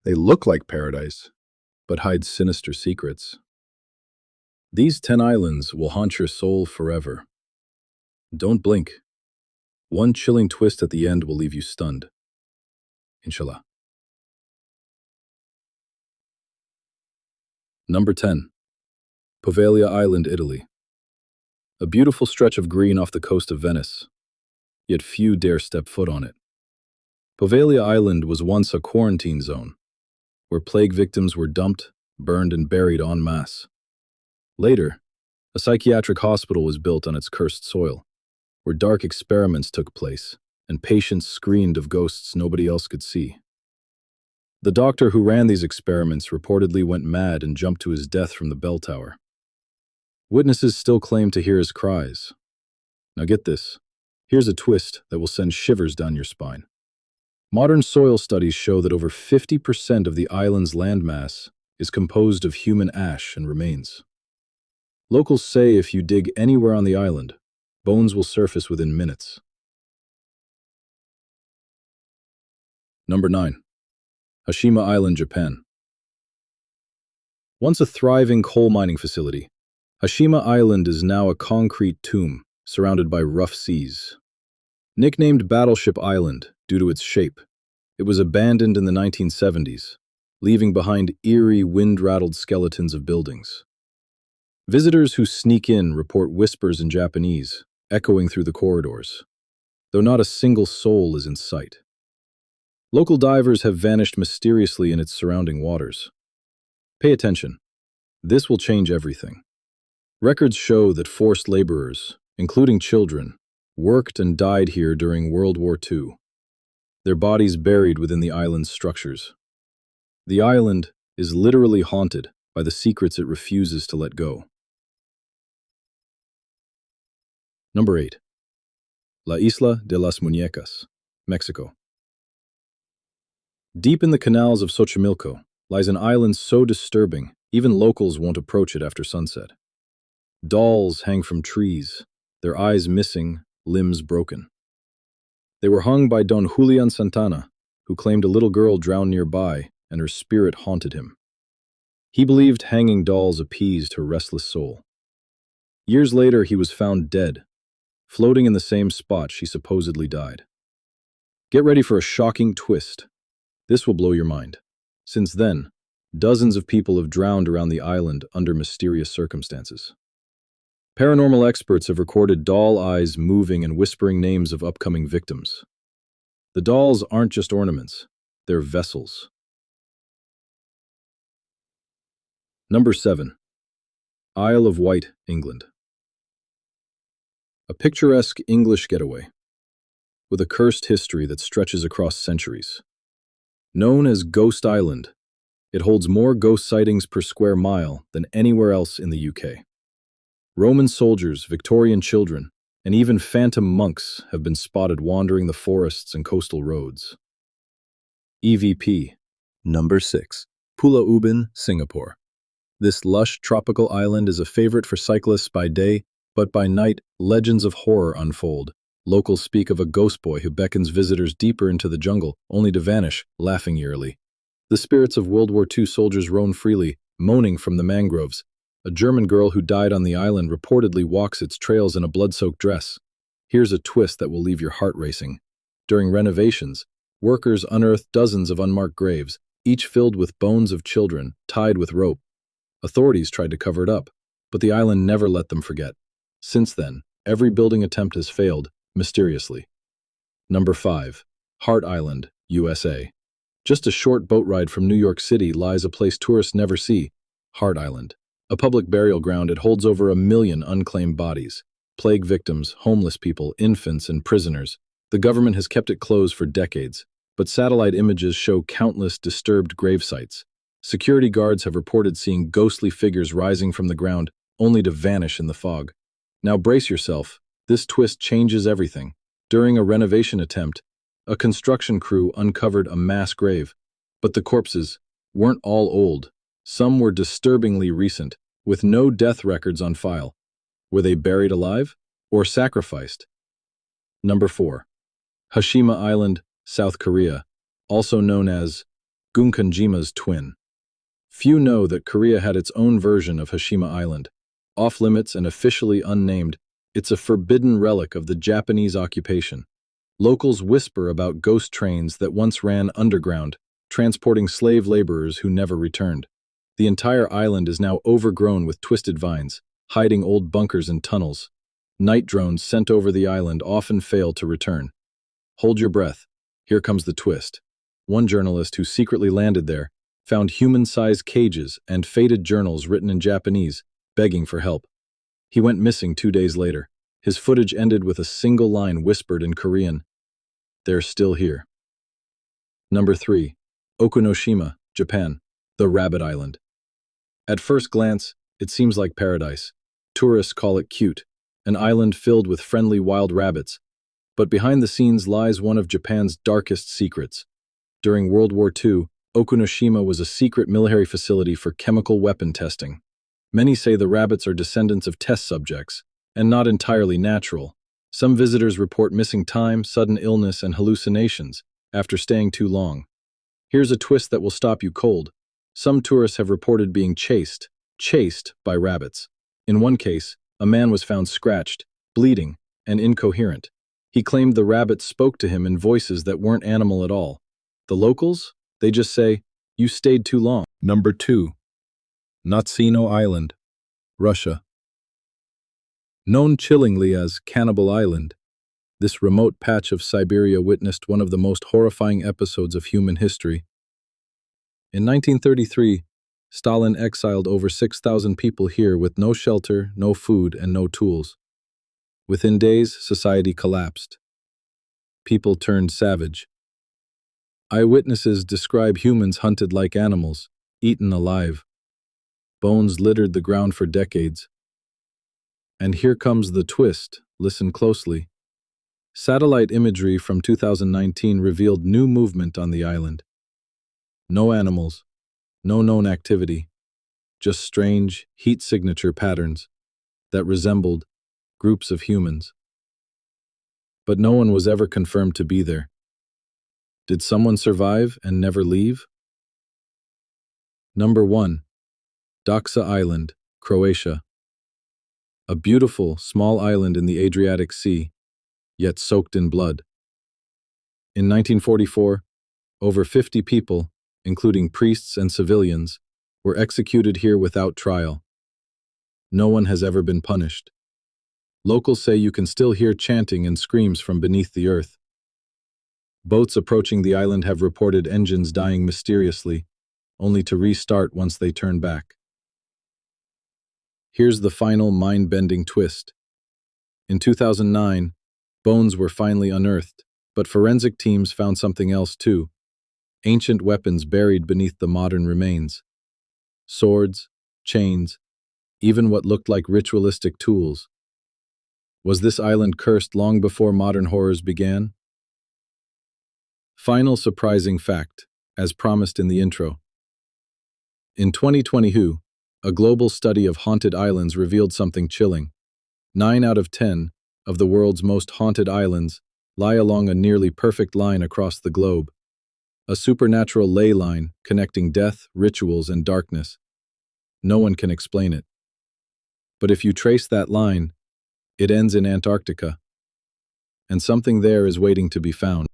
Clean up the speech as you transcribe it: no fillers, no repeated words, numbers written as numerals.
They look like paradise, but hide sinister secrets. These 10 islands will haunt your soul forever. Don't blink. One chilling twist at the end will leave you stunned. Inshallah. Number 10. Poveglia Island, Italy. A beautiful stretch of green off the coast of Venice, yet few dare step foot on it. Poveglia Island was once a quarantine zone, where plague victims were dumped, burned, and buried en masse. Later, a psychiatric hospital was built on its cursed soil, where dark experiments took place, and patients screamed of ghosts nobody else could see. The doctor who ran these experiments reportedly went mad and jumped to his death from the bell tower. Witnesses still claim to hear his cries. Now get this, here's a twist that will send shivers down your spine. Modern soil studies show that over 50% of the island's landmass is composed of human ash and remains. Locals say if you dig anywhere on the island, bones will surface within minutes. Number 9. Hashima Island, Japan. Once a thriving coal mining facility, Hashima Island is now a concrete tomb surrounded by rough seas. Nicknamed Battleship Island due to its shape, it was abandoned in the 1970s, leaving behind eerie, wind-rattled skeletons of buildings. Visitors who sneak in report whispers in Japanese, echoing through the corridors, though not a single soul is in sight. Local divers have vanished mysteriously in its surrounding waters. Pay attention. This will change everything. Records show that forced laborers, including children, worked and died here during World War II, their bodies buried within the island's structures. The island is literally haunted by the secrets it refuses to let go. Number 8. La Isla de las Muñecas, Mexico. Deep in the canals of Xochimilco lies an island so disturbing, even locals won't approach it after sunset. Dolls hang from trees, their eyes missing, limbs broken. They were hung by Don Julian Santana, who claimed a little girl drowned nearby and her spirit haunted him. He believed hanging dolls appeased her restless soul. Years later, he was found dead, floating in the same spot she supposedly died. Get ready for a shocking twist. This will blow your mind. Since then, dozens of people have drowned around the island under mysterious circumstances. Paranormal experts have recorded doll eyes moving and whispering names of upcoming victims. The dolls aren't just ornaments, they're vessels. Number 7. Isle of Wight, England. A picturesque English getaway, with a cursed history that stretches across centuries. Known as Ghost Island, it holds more ghost sightings per square mile than anywhere else in the UK. Roman soldiers, Victorian children, and even phantom monks have been spotted wandering the forests and coastal roads. EVP. Number 6. Pulau Ubin, Singapore. This lush tropical island is a favorite for cyclists by day, but by night, legends of horror unfold. Locals speak of a ghost boy who beckons visitors deeper into the jungle, only to vanish, laughing eerily. The spirits of World War II soldiers roam freely, moaning from the mangroves. A German girl who died on the island reportedly walks its trails in a blood-soaked dress. Here's a twist that will leave your heart racing. During renovations, workers unearthed dozens of unmarked graves, each filled with bones of children, tied with rope. Authorities tried to cover it up, but the island never let them forget. Since then, every building attempt has failed, mysteriously. Number 5. Hart Island, USA. Just a short boat ride from New York City lies a place tourists never see, Hart Island. A public burial ground, it holds over 1 million unclaimed bodies. Plague victims, homeless people, infants, and prisoners. The government has kept it closed for decades, but satellite images show countless disturbed grave sites. Security guards have reported seeing ghostly figures rising from the ground, only to vanish in the fog. Now brace yourself, this twist changes everything. During a renovation attempt, a construction crew uncovered a mass grave, but the corpses weren't all old. Some were disturbingly recent, with no death records on file. Were they buried alive or sacrificed? Number 4. Hashima Island, South Korea, also known as Gunkanjima's twin. Few know that Korea had its own version of Hashima Island. Off-limits and officially unnamed, it's a forbidden relic of the Japanese occupation. Locals whisper about ghost trains that once ran underground, transporting slave laborers who never returned. The entire island is now overgrown with twisted vines, hiding old bunkers and tunnels. Night drones sent over the island often fail to return. Hold your breath. Here comes the twist. One journalist who secretly landed there found human-sized cages and faded journals written in Japanese, begging for help. He went missing 2 days later. His footage ended with a single line whispered in Korean. They're still here. Number 3. Okunoshima, Japan, the Rabbit Island. At first glance, it seems like paradise. Tourists call it cute, an island filled with friendly wild rabbits. But behind the scenes lies one of Japan's darkest secrets. During World War II, Okunoshima was a secret military facility for chemical weapon testing. Many say the rabbits are descendants of test subjects, and not entirely natural. Some visitors report missing time, sudden illness, and hallucinations after staying too long. Here's a twist that will stop you cold. Some tourists have reported being chased by rabbits. In one case, a man was found scratched, bleeding, and incoherent. He claimed the rabbits spoke to him in voices that weren't animal at all. The locals? They just say, "You stayed too long." Number 2. Natsino Island, Russia. Known chillingly as Cannibal Island, this remote patch of Siberia witnessed one of the most horrifying episodes of human history. In 1933, Stalin exiled over 6,000 people here with no shelter, no food, and no tools. Within days, society collapsed. People turned savage. Eyewitnesses describe humans hunted like animals, eaten alive. Bones littered the ground for decades. And here comes the twist. Listen closely. Satellite imagery from 2019 revealed new movement on the island. No animals, no known activity, just strange heat signature patterns that resembled groups of humans. But no one was ever confirmed to be there. Did someone survive and never leave? Number 1. Daksa Island, Croatia. A beautiful, small island in the Adriatic Sea, yet soaked in blood. In 1944, over 50 people, including priests and civilians, were executed here without trial. No one has ever been punished. Locals say you can still hear chanting and screams from beneath the earth. Boats approaching the island have reported engines dying mysteriously, only to restart once they turn back. Here's the final mind-bending twist. In 2009, bones were finally unearthed, but forensic teams found something else too. Ancient weapons buried beneath the modern remains. Swords, chains, even what looked like ritualistic tools. Was this island cursed long before modern horrors began? Final surprising fact, as promised in the intro. In 2022, a global study of haunted islands revealed something chilling. 9 out of 10 of the world's most haunted islands lie along a nearly perfect line across the globe. A supernatural ley line connecting death, rituals, and darkness. No one can explain it. But if you trace that line, it ends in Antarctica. And something there is waiting to be found.